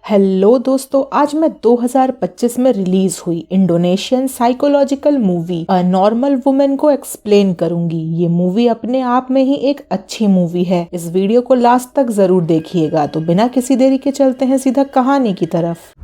Hello दोस्तों, आज मैं 2025 में रिलीज हुई Indonesian psychological movie a normal women को एक्सप्लेन करूंगी। ये मूवी अपने आप में ही एक अच्छी मूवी है। इस वीडियो को लास्ट तक जरूर देखिएगा। तो बिना किसी देरी के चलते हैं सीधा कहानी की तरफ।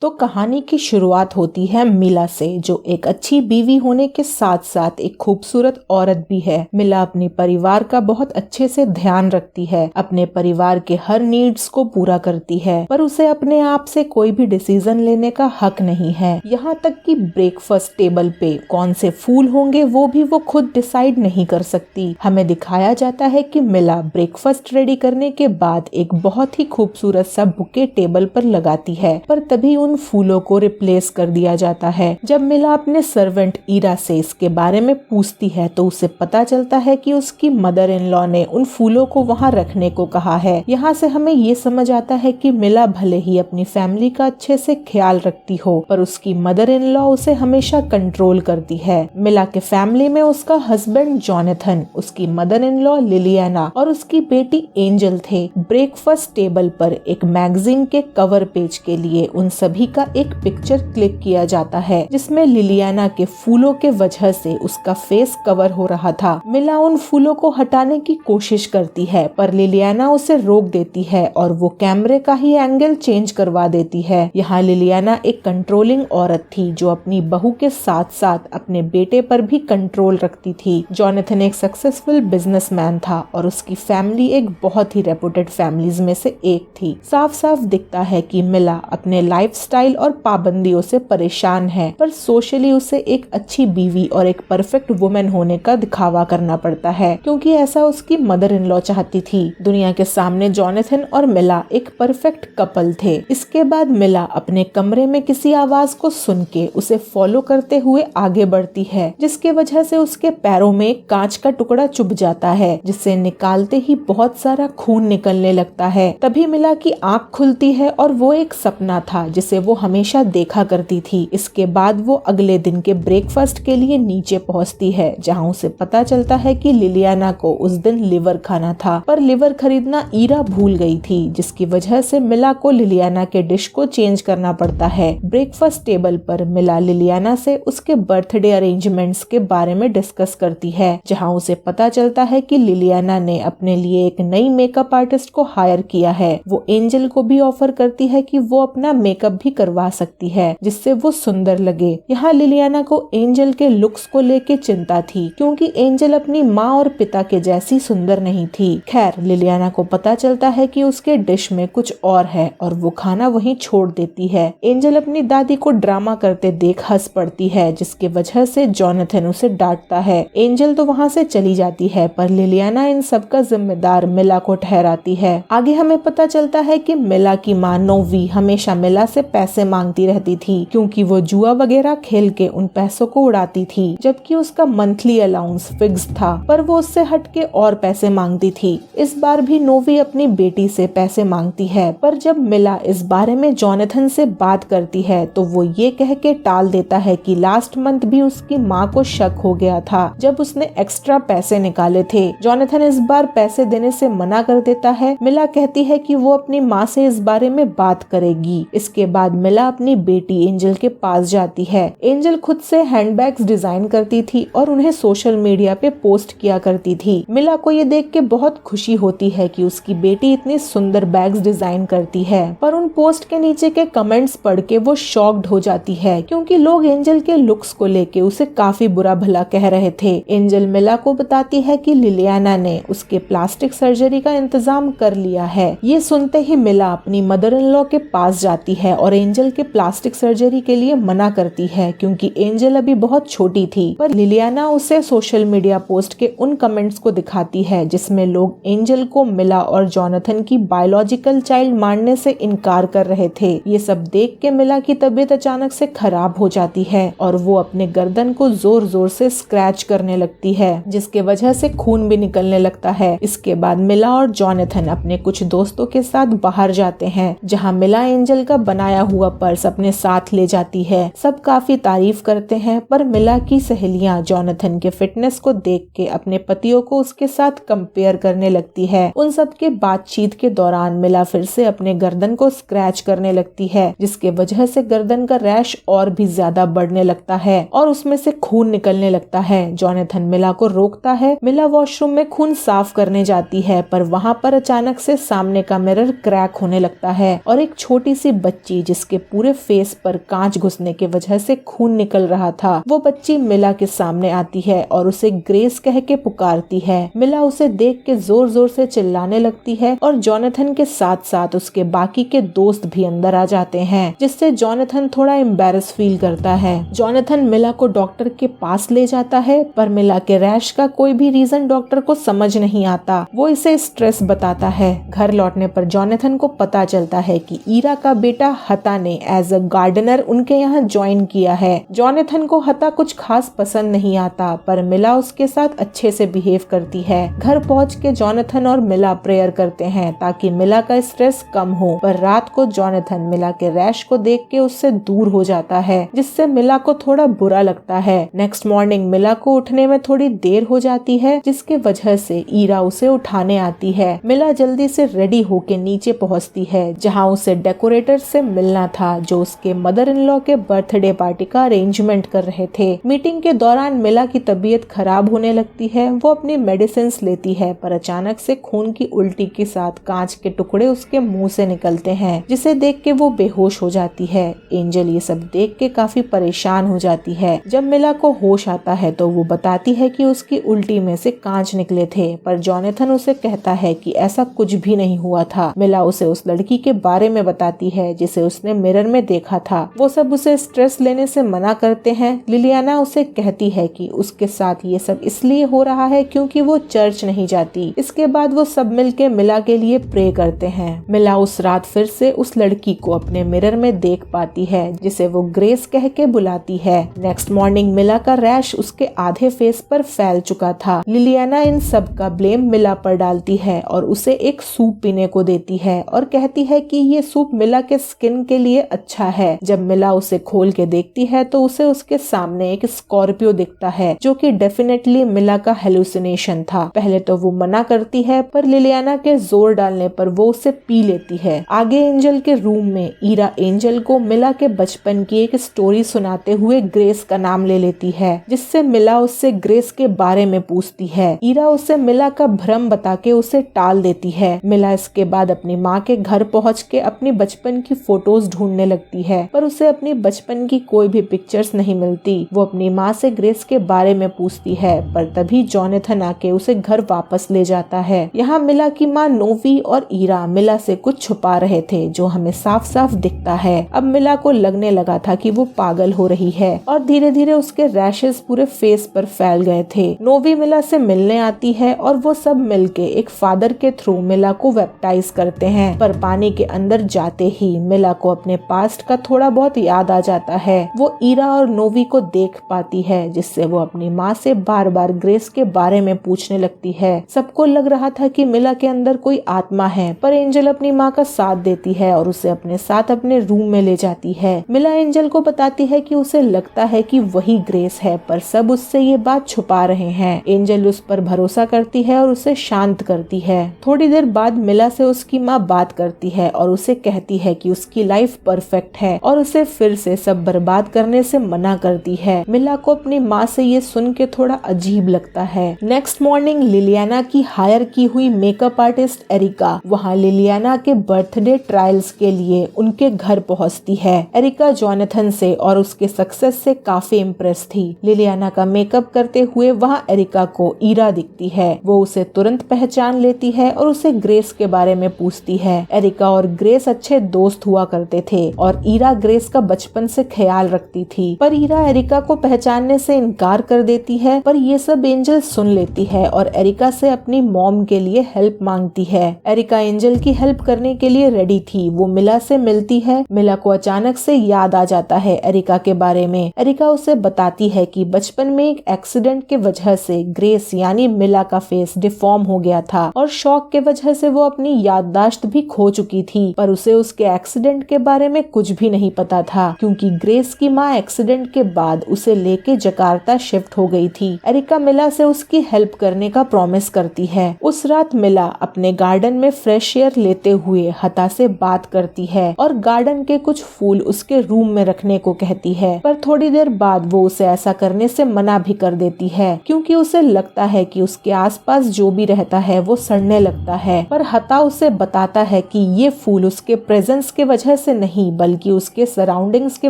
तो कहानी की शुरुआत होती है मिला से, जो एक अच्छी बीवी होने के साथ साथ एक खूबसूरत औरत भी है। मिला अपने परिवार का बहुत अच्छे से ध्यान रखती है, अपने परिवार के हर नीड्स को पूरा करती है, पर उसे अपने आप से कोई भी डिसीजन लेने का हक नहीं है। यहाँ तक कि ब्रेकफास्ट टेबल पे कौन से फूल होंगे वो भी वो खुद डिसाइड नहीं कर सकती। हमें दिखाया जाता है कि मिला ब्रेकफास्ट रेडी करने के बाद एक बहुत ही खूबसूरत सा बुके टेबल पर लगाती है, पर तभी उन फूलों को रिप्लेस कर दिया जाता है। जब मिला अपने सर्वेंट ईरा से इसके बारे में पूछती है तो उसे पता चलता है कि उसकी मदर इन लॉ ने उन फूलों को वहां रखने को कहा है। यहाँ से हमें ये समझ आता है कि मिला भले ही अपनी फैमिली का अच्छे से ख्याल रखती हो, पर उसकी मदर इन लॉ उसे हमेशा कंट्रोल करती है। मिला के फैमिली में उसका हस्बैंड जॉनथन, उसकी मदर इन लॉ लिलियाना और उसकी बेटी एंजल थे। ब्रेकफास्ट टेबल पर एक मैगजीन के कवर पेज के लिए उन सभी का एक पिक्चर क्लिक किया जाता है, जिसमें लिलियाना के फूलों के वजह से उसका फेस कवर हो रहा था। मिला उन फूलों को हटाने की कोशिश करती है, पर लिलियाना उसे रोक देती है और वो कैमरे का ही एंगल चेंज करवा देती है। यहाँ लिलियाना एक कंट्रोलिंग औरत थी जो अपनी बहू के साथ साथ अपने बेटे पर भी कंट्रोल रखती थी। जॉनथन एक सक्सेसफुल बिजनेसमैन था और उसकी फैमिली एक बहुत ही रेपुटेड फैमिलीज में से एक थी। साफ साफ दिखता है कि मिला अपने लाइफस्टाइल और पाबंदियों से परेशान है, पर सोशली उसे एक अच्छी बीवी और एक परफेक्ट वुमेन होने का दिखावा करना पड़ता है, क्योंकि ऐसा उसकी मदर इन लॉ चाहती थी। दुनिया के सामने जॉनथन और मिला एक परफेक्ट कपल थे। इसके बाद मिला अपने कमरे में किसी आवाज को सुन के उसे फॉलो करते हुए आगे बढ़ती है, जिसके वजह से उसके पैरों में एक कांच का टुकड़ा चुभ जाता है, जिसे निकालते ही बहुत सारा खून निकलने लगता है। तभी मिला की आंख खुलती है और वो एक सपना था जिसे वो हमेशा देखा करती थी। इसके बाद वो अगले दिन के ब्रेकफास्ट के लिए नीचे पहुंचती है, जहां उसे पता चलता है कि लिलियाना को उस दिन लिवर खाना था, पर लिवर खरीदना ईरा भूल गई थी, जिसकी वजह से मिला को लिलियाना के डिश को चेंज करना पड़ता है। ब्रेकफास्ट टेबल पर मिला लिलियाना से उसके बर्थडे अरेंजमेंट्स के बारे में डिस्कस करती है, जहां उसे पता चलता है कि लिलियाना ने अपने लिए एक नई मेकअप आर्टिस्ट को हायर किया है। वो एंजल को भी ऑफर करती है कि वो अपना मेकअप भी करवा सकती है, जिससे वो सुंदर लगे। यहाँ लिलियाना को एंजल के लुक्स को लेके चिंता थी, क्योंकि एंजल अपनी माँ और पिता के जैसी सुंदर नहीं थी। खैर, लिलियाना को पता चलता है कि उसके डिश में कुछ और है और वो खाना वहीं छोड़ देती है। एंजल अपनी दादी को ड्रामा करते देख हंस पड़ती है, जिसके वजह से जॉनथन उसे डांटता है। एंजल तो वहाँ से चली जाती है, पर लिलियाना इन सब का जिम्मेदार मिला को ठहराती है। आगे हमें पता चलता है कि मिला की माँ नोवी हमेशा मिला से पैसे मांगती रहती थी, क्योंकि वो जुआ वगैरह खेल के उन पैसों को उड़ाती थी, जबकि उसका मंथली अलाउंस फिक्स था, पर वो उससे हटके और पैसे मांगती थी। इस बार भी नोवी अपनी बेटी से पैसे मांगती है, पर जब मिला इस बारे में जॉनथन से बात करती है तो वो ये कह के टाल देता है कि लास्ट मंथ भी उसकी माँ को शक हो गया था जब उसने एक्स्ट्रा पैसे निकाले थे। जॉनथन इस बार पैसे देने से मना कर देता है। मिला कहती है कि वो अपनी माँ से इस बारे में बात करेगी। इसके बाद मिला अपनी बेटी एंजल के पास जाती है। एंजल खुद से हैंडबैग्स डिजाइन करती थी और उन्हें सोशल मीडिया पे पोस्ट किया करती थी। मिला को ये देख के बहुत खुशी होती है कि उसकी बेटी इतनी सुंदर बैग्स डिजाइन करती है, पर उन पोस्ट के नीचे के कमेंट्स पढ़ के वो शॉक्ड हो जाती है, क्योंकि लोग एंजल के लुक्स को लेके उसे काफी बुरा भला कह रहे थे। एंजल मिला को बताती है कि लिलियाना ने उसके प्लास्टिक सर्जरी का इंतजाम कर लिया है। ये सुनते ही मिला अपनी मदर इन लॉ के पास जाती है और एंजल के प्लास्टिक सर्जरी के लिए मना करती है, क्योंकि एंजल अभी बहुत छोटी थी। पर लिलियाना उसे सोशल मीडिया पोस्ट के उन कमेंट्स को दिखाती है जिसमें लोग एंजल को मिला और जॉनथन की बायोलॉजिकल चाइल्ड मानने से इनकार कर रहे थे। ये सब देख के मिला की तबीयत अचानक से खराब हो जाती है और वो अपने गर्दन को जोर जोर से स्क्रैच करने लगती है, जिसके वजह से खून भी निकलने लगता है। इसके बाद मिला और जॉनथन अपने कुछ दोस्तों के साथ बाहर जाते हैं, जहाँ मिला एंजल का बनाया बनाया हुआ पर्स अपने साथ ले जाती है। सब काफी तारीफ करते हैं, पर मिला की सहेलियां जोनाथन के फिटनेस को देख के अपने पतियों को उसके साथ कंपेयर करने लगती है। उन सब के बातचीत के दौरान मिला फिर से अपने गर्दन को स्क्रैच करने लगती है, जिसके वजह से गर्दन का रैश और भी ज्यादा बढ़ने लगता है और उसमें से खून निकलने लगता है। जोनाथन मिला को रोकता है। मिला वॉशरूम में खून साफ करने जाती है, पर वहाँ पर अचानक से सामने का मिरर क्रैक होने लगता है और एक छोटी सी बच्ची जिसके पूरे फेस पर कांच घुसने की वजह से खून निकल रहा था, वो बच्ची मिला के सामने आती है और उसे ग्रेस कह के पुकारती है। मिला उसे देख के जोर जोर से चिल्लाने लगती है और जोनाथन के साथ साथ उसके बाकी के दोस्त भी अंदर आ जाते हैं, जिससे जोनाथन थोड़ा एम्बैरस फील करता है। जोनाथन मिला को डॉक्टर के पास ले जाता है, पर मिला के रैश का कोई भी रीजन डॉक्टर को समझ नहीं आता। वो इसे स्ट्रेस बताता है। घर लौटने पर जोनाथन को पता चलता है कि ईरा का बेटा हता ने एज अ गार्डनर उनके यहाँ ज्वाइन किया है। जोनाथन को हता कुछ खास पसंद नहीं आता, पर मिला उसके साथ अच्छे से बिहेव करती है। घर पहुँच के जोनाथन और मिला प्रेयर करते हैं ताकि मिला का स्ट्रेस कम हो, पर रात को जोनाथन मिला के रैश को देख के उससे दूर हो जाता है, जिससे मिला को थोड़ा बुरा लगता है। नेक्स्ट मॉर्निंग मिला को उठने में थोड़ी देर हो जाती है, जिसके वजह से ईरा उसे उठाने आती है। मिला जल्दी से रेडी होके नीचे पहुंचती है, जहां उसे डेकोरेटर से मिलना था जो उसके मदर इन लॉ के बर्थडे पार्टी का अरेंजमेंट कर रहे थे। मीटिंग के दौरान मिला की तबीयत खराब होने लगती है। वो अपनी मेडिसिन लेती है, पर अचानक से खून की उल्टी के साथ कांच के टुकड़े उसके मुंह से निकलते हैं, जिसे देख के वो बेहोश हो जाती है। एंजल ये सब देख के काफी परेशान हो जाती है। जब मिला को होश आता है तो वो बताती है कि उसकी उल्टी में से कांच निकले थे, पर जोनाथन उसे कहता है कि ऐसा कुछ भी नहीं हुआ था। मिला उसे उस लड़की के बारे में बताती है जिसे उसने मिरर में देखा था। वो सब उसे स्ट्रेस लेने से मना करते हैं। लिलियाना उसे कहती है कि उसके साथ ये सब इसलिए हो रहा है क्योंकि वो चर्च नहीं जाती। इसके बाद वो सब मिलके मिला के लिए प्रे करते हैं। मिला उस रात फिर से उस लड़की को अपने मिरर में देख पाती है, जिसे वो ग्रेस कह के बुलाती है। नेक्स्ट मॉर्निंग मिला का रैश उसके आधे फेस पर फैल चुका था। लिलियाना इन सब का ब्लेम मिला पर डालती है और उसे एक सूप पीने को देती है और कहती है कि ये सूप मिला के स्किन के लिए अच्छा है। जब मिला उसे खोल के देखती है तो उसे उसके सामने एक स्कॉर्पियो दिखता है, जो कि डेफिनेटली मिला का हेलुसिनेशन था। पहले तो वो मना करती है, पर लिलियाना के जोर डालने पर वो उसे पी लेती है। आगे एंजल के रूम में ईरा एंजल को मिला के बचपन की एक स्टोरी सुनाते हुए ग्रेस का नाम ले लेती है, जिससे मिला उससे ग्रेस के बारे में पूछती है। ईरा उसे मिला का भ्रम बता के उसे टाल देती है। मिला इसके बाद अपनी माँ के घर पहुँच के अपनी बचपन की फोटोज ढूंढने लगती है, पर उसे अपनी बचपन की कोई भी पिक्चर्स नहीं मिलती। वो अपनी माँ से ग्रेस के बारे में पूछती है, पर तभी जोनाथन आके उसे घर वापस ले जाता है। यहाँ मिला की माँ नोवी और ईरा मिला से कुछ छुपा रहे थे, जो हमें साफ साफ दिखता है। अब मिला को लगने लगा था कि वो पागल हो रही है और धीरे धीरे उसके रैशेस पूरे फेस पर फैल गए थे। नोवी मिला से मिलने आती है और वो सब मिलके एक फादर के थ्रू मिला को बैप्टाइज करते हैं, पर पानी के अंदर जाते ही मिला को अपने पास्ट का थोड़ा बहुत याद आ जाता है। वो ईरा और नोवी को देख पाती है, जिससे वो अपनी माँ से बार बार ग्रेस के बारे में पूछने लगती है। सबको लग रहा था कि मिला के अंदर कोई आत्मा है, पर एंजल अपनी माँ का साथ देती है और उसे अपने साथ अपने रूम में ले जाती है। मिला एंजल को बताती है कि उसे लगता है कि वही ग्रेस है, पर सब उससे ये बात छुपा रहे हैं। एंजल उस पर भरोसा करती है और उसे शांत करती है। थोड़ी देर बाद मिला से उसकी माँ बात करती है और उसे कहती है कि उसकी लाइफ परफेक्ट है और उसे फिर से सब बर्बाद करने से मना करती है। मिला को अपनी माँ से ये सुन के थोड़ा अजीब लगता है। नेक्स्ट मॉर्निंग लिलियाना की हायर की हुई मेकअप आर्टिस्ट एरिका वहाँ लिलियाना के बर्थडे ट्रायल्स के लिए उनके घर पहुँचती है। एरिका जोनाथन से और उसके सक्सेस से काफी इम्प्रेस थी। लिलियाना का मेकअप करते हुए वहाँ एरिका को ईरा दिखती है। वो उसे तुरंत पहचान लेती है और उसे ग्रेस के बारे में पूछती है। एरिका और ग्रेस अच्छे दोस्त हुआ करते थे और ईरा ग्रेस का बचपन से ख्याल रखती थी, पर ईरा एरिका को पहचानने से इनकार कर देती है। पर ये सब एंजल सुन लेती है और एरिका से अपनी मॉम के लिए हेल्प मांगती है। एरिका एंजल की हेल्प करने के लिए रेडी थी। वो मिला से मिलती है। मिला को अचानक से याद आ जाता है एरिका के बारे में। एरिका उसे बताती है कि बचपन में एक एक्सीडेंट के वजह से ग्रेस यानी मिला का फेस डिफॉर्म हो गया था और शॉक के वजह से वो अपनी याददाश्त भी खो चुकी थी, पर उसे उसके एक्सीडेंट के बारे में कुछ भी नहीं पता था, क्योंकि ग्रेस की माँ एक्सीडेंट के बाद उसे लेके जकार्ता शिफ्ट हो गई थी। एरिका मिला से उसकी हेल्प करने का प्रॉमिस करती है। उस रात मिला अपने गार्डन में फ्रेश एयर लेते हुए हता से बात करती है और गार्डन के कुछ फूल उसके रूम में रखने को कहती है, पर थोड़ी देर बाद वो उसे ऐसा करने से मना भी कर देती है, क्योंकि उसे लगता है कि उसके आसपास जो भी रहता है वो सड़ने लगता है। पर हता उसे बताता है कि ये फूल उसके प्रेजेंस के वजह से नहीं बल्कि उसके सराउंडिंग्स के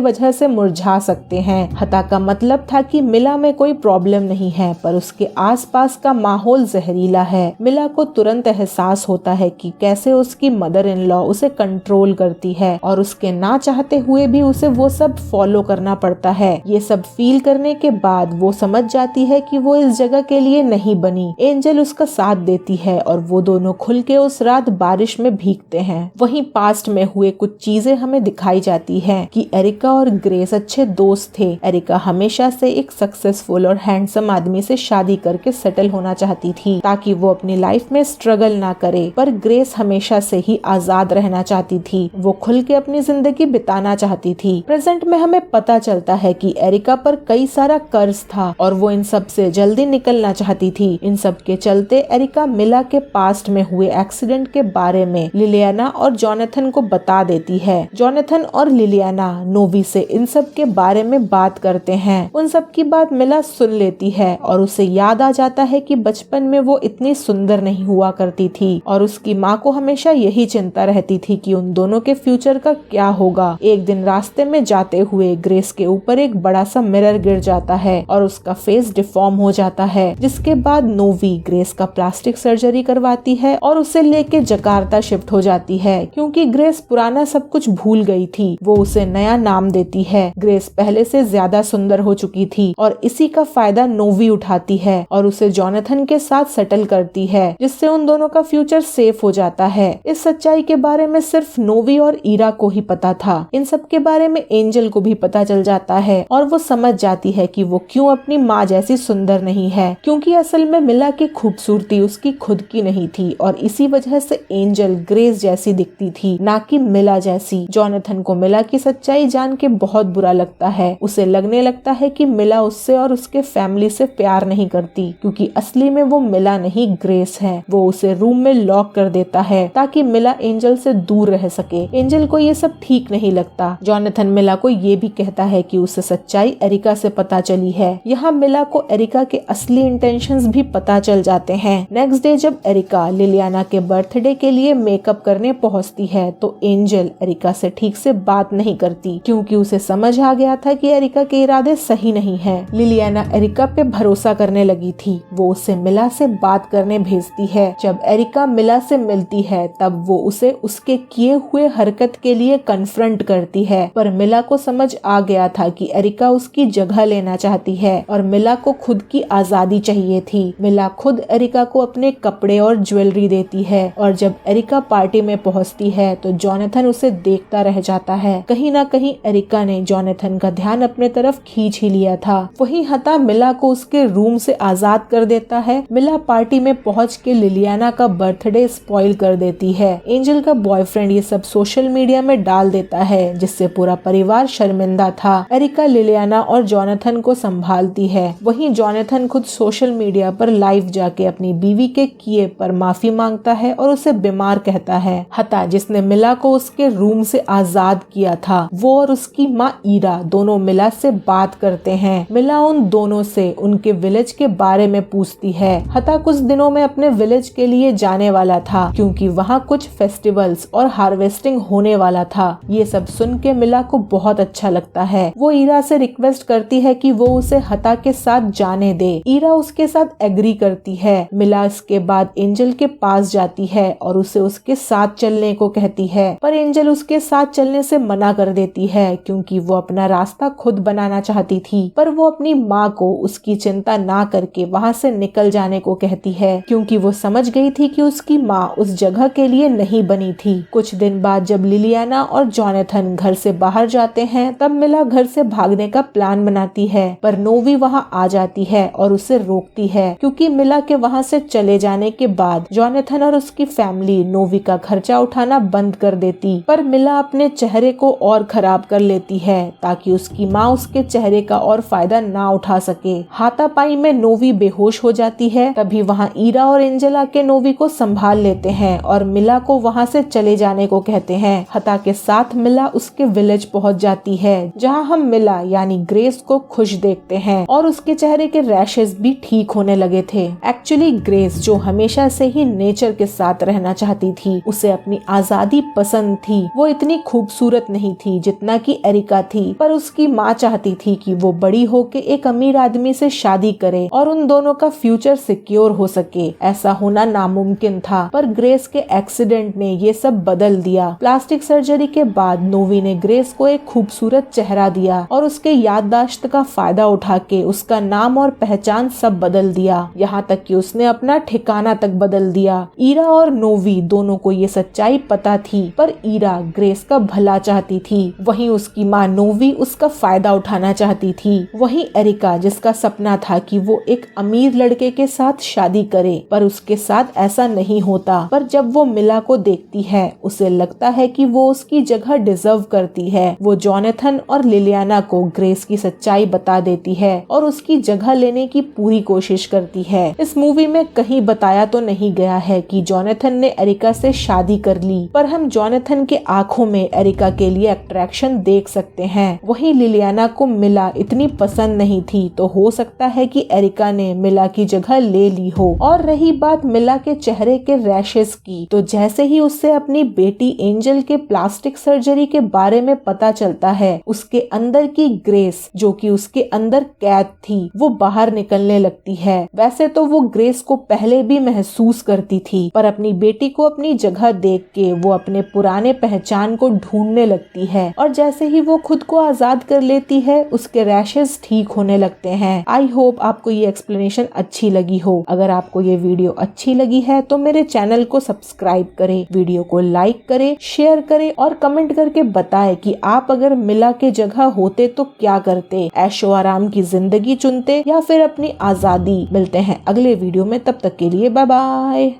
वजह से मुरझा सकते हैं। हता का मतलब था कि मिला में कोई प्रॉब्लम नहीं है, पर उसके आसपास का माहौल जहरीला है। मिला को तुरंत एहसास होता है कि कैसे उसकी मदर इन लॉ उसे कंट्रोल करती है और उसके ना चाहते हुए भी उसे वो सब फॉलो करना पड़ता है। ये सब फील करने के बाद वो समझ जाती है कि वो इस जगह के लिए नहीं बनी। एंजल उसका साथ देती है और वो दोनों खुल के उस रात बारिश में भीगते हैं। वहीं पास्ट में हुए कुछ चीजें हमें दिखाई जाती है कि एरिका और ग्रेस अच्छे दोस्त थे। एरिका हमेशा से एक सक्सेसफुल और हैंडसम आदमी से शादी करके सेटल होना चाहती थी ताकि वो अपनी लाइफ में स्ट्रगल ना करे, पर ग्रेस हमेशा से ही आजाद रहना चाहती थी। वो खुल के अपनी जिंदगी बिताना चाहती थी। प्रेजेंट में हमें पता चलता है कि एरिका पर कई सारा कर्ज था और वो इन सब से जल्दी निकलना चाहती थी। इन सब के चलते एरिका मिला के पास्ट में हुए एक्सीडेंट के बारे में लिलियाना और जॉनथन को बता देती है। जॉनथन और लिलियाना नोवी से इन सब के बारे में बात करते हैं। उन सब की बात मिला सुन लेती है और उसे याद आ जाता है कि बचपन में वो इतनी सुंदर नहीं हुआ करती थी और उसकी माँ को हमेशा यही चिंता रहती थी कि उन दोनों के फ्यूचर का क्या होगा। एक दिन रास्ते में जाते हुए ग्रेस के ऊपर एक बड़ा सा मिरर गिर जाता है और उसका फेस डिफॉर्म हो जाता है, जिसके बाद नोवी ग्रेस का प्लास्टिक सर्जरी करवाती है और उसे लेके जकार्ता शिफ्ट हो जाती है, क्योंकि ग्रेस पुराना सब कुछ भूल गई थी। वो उसे नया नाम देती है। ग्रेस पहले से ज्यादा सुंदर हो चुकी थी और इसी का फायदा नोवी उठाती है और उसे जॉनथन के साथ सेटल करती है, जिससे उन दोनों का फ्यूचर सेफ हो जाता है। इस सच्चाई के बारे में सिर्फ नोवी और ईरा को ही पता था। इन सब के बारे में एंजल को भी पता चल जाता है और वो समझ जाती है कि वो क्यों अपनी माँ जैसी सुंदर नहीं है, क्योंकि असल में मिला की खूबसूरती उसकी खुद की नहीं थी और इसी वजह से एंजल ग्रेस जैसी दिखती थी, ना कि मिला जैसी। जॉनथन को मिला की सच्चाई जान के बहुत बुरा लगता है। उसे लगने लगता है कि मिला उससे और उसके फैमिली से प्यार नहीं करती, क्योंकि असली में वो मिला नहीं ग्रेस है। वो उसे रूम में लॉक कर देता है ताकि मिला एंजल से दूर रह सके। एंजल को ये सब ठीक नहीं लगता। जॉनथन मिला को ये भी कहता है कि उसे सच्चाई एरिका से पता चली है। यहाँ मिला को एरिका के असली इंटेंशंस भी पता चल जाते हैं। नेक्स्ट डे जब एरिका लिलियाना के बर्थडे के लिए मेकअप करने पहुँचती है तो एंजल एरिका से ठीक से बात नहीं करती, क्योंकि उसे समझ आ गया था कि एरिका के इरादे सही नहीं है। लिलियाना एरिका पे भरोसा करने लगी थी। वो उसे मिला से बात करने भेजती है। जब एरिका मिला से मिलती है तब वो उसे उसके किए हुए हरकत के लिए कन्फ्रंट करती है, पर मिला को समझ आ गया था कि एरिका उसकी जगह लेना चाहती है और मिला को खुद की आजादी चाहिए थी। मिला खुद एरिका को अपने कपड़े और ज्वेलरी देती है और जब एरिका पार्टी में पहुंचती है तो जॉनथन उसे देखता रह जाता है। कहीं ना कहीं एरिका ने जॉनथन का ध्यान अपने तरफ खींच ही लिया था। वहीं हता मिला को उसके रूम से आजाद कर देता है। मिला पार्टी में पहुंच के लिलियाना का बर्थडे स्पॉइल कर देती है। एंजल का बॉयफ्रेंड ये सब सोशल मीडिया में डाल देता है, जिससे पूरा परिवार शर्मिंदा था। एरिका लिलियाना और जॉनथन को संभालती है। वहीं जॉनथन खुद सोशल मीडिया पर लाइव जाके अपनी बीवी के किए पर माफी मांगता है और उसे बीमार कहता है। हता जिसने मिला को उसके रूम से आजाद किया था, वो और उसकी माँ ईरा दोनों मिला से बात करते हैं। मिला उन दोनों से उनके विलेज के बारे में पूछती है। हता कुछ दिनों में अपने विलेज के लिए जाने वाला था, क्योंकि वहाँ कुछ फेस्टिवल्स और हार्वेस्टिंग होने वाला था। ये सब सुन के मिला को बहुत अच्छा लगता है। वो ईरा से रिक्वेस्ट करती है कि वो उसे हता के साथ जाने दे। ईरा उसके साथ एग्री करती है। मिला इसके बाद एंजल के पास जाती है और उसे उसके साथ चलने को कहती है, पर एंजल उसके साथ चलने से मना कर देती है, क्योंकि वो अपना रास्ता खुद बनाना चाहती थी। पर वो अपनी माँ को उसकी चिंता ना करके वहाँ से निकल जाने को कहती है, क्योंकि वो समझ गई थी कि उसकी माँ उस जगह के लिए नहीं बनी थी। कुछ दिन बाद जब लिलियाना और जॉनथन घर से बाहर जाते हैं तब मिला घर से भागने का प्लान बनाती है, पर नोवी वहाँ आ जाती है और उसे रोकती है, क्योंकि मिला के वहाँ से चले जाने के बाद जोनाथन और उसकी फैमिली नोवी का खर्चा उठाना बंद कर देती। पर मिला अपने चेहरे को और खराब कर लेती है ताकि उसकी माँ उसके चेहरे का और फायदा ना उठा सके। हाथापाई में नोवी बेहोश हो जाती है। तभी वहाँ ईरा और एंजेला के नोवी को संभाल लेते हैं और मिला को वहाँ से चले जाने को कहते हैं। हता के साथ मिला उसके विलेज पहुँच जाती है, जहाँ हम मिला यानी ग्रेस को खुश देखते हैं और उसके चेहरे के रैशेस भी ठीक होने लगे थे। एक्चुअली ग्रेस, जो हमेशा से ही नेचर के साथ रहना चाहती थी, उसे अपनी आजादी पसंद थी। वो इतनी खूबसूरत नहीं थी जितना कि एरिका थी, पर उसकी माँ चाहती थी कि वो बड़ी होके एक अमीर आदमी से शादी करे और उन दोनों का फ्यूचर सिक्योर हो सके। ऐसा होना नामुमकिन था, पर ग्रेस के एक्सीडेंट ने ये सब बदल दिया। प्लास्टिक सर्जरी के बाद नोवी ने ग्रेस को एक खूबसूरत चेहरा दिया और उसके याददाश्त का फायदा उठा के उसका नाम और पहचान सब बदल दिया, यहाँ तक कि उसने अपना ठिकाना तक बदल दिया। ईरा और नोवी दोनों को ये सच्चाई पता थी, पर ईरा ग्रेस का भला चाहती थी, वहीं उसकी माँ नोवी उसका फायदा उठाना चाहती थी। वहीं एरिका, जिसका सपना था कि वो एक अमीर लड़के के साथ शादी करे, पर उसके साथ ऐसा नहीं होता। पर जब वो मिला को देखती है, उसे लगता है कि वो उसकी जगह डिजर्व करती है। वो जोनाथन और लिलियाना को ग्रेस की सच्चाई बता देती है और उसकी जगह लेने की पूरी कोशिश करती है। इस मूवी में कहीं बताया तो नहीं गया है कि जोनाथन ने एरिका से शादी कर ली, पर हम जोनाथन के आंखों में एरिका के लिए अट्रैक्शन देख सकते हैं। वहीं लिलियाना को मिला इतनी पसंद नहीं थी, तो हो सकता है कि एरिका ने मिला की जगह ले ली हो। और रही बात मिला के चेहरे के रैशेस की, तो जैसे ही उससे अपनी बेटी एंजल के प्लास्टिक सर्जरी के बारे में पता चलता है, उसके अंदर की ग्रेस, जो कि उसके अंदर कैद थी, वो बाहर निकलने लगती है। वैसे तो वो ग्रेस को पहले भी महसूस करती थी, पर अपनी बेटी को अपनी जगह देख के वो अपने पुराने पहचान को ढूंढने लगती है और जैसे ही वो खुद को आजाद कर लेती है, उसके रैशेस ठीक होने लगते हैं। आई होप आपको ये एक्सप्लेनेशन अच्छी लगी हो। अगर आपको ये वीडियो अच्छी लगी है तो मेरे चैनल को सब्सक्राइब करें, वीडियो को लाइक करें, शेयर करें और कमेंट करके बताएं कि आप अगर मिला के जगह होते तो क्या करते, ऐशो आराम की जिंदगी चुनते या फिर अपनी आजादी। मिलते हैं अगले वीडियो में, तब तक के लिए बाय बाय।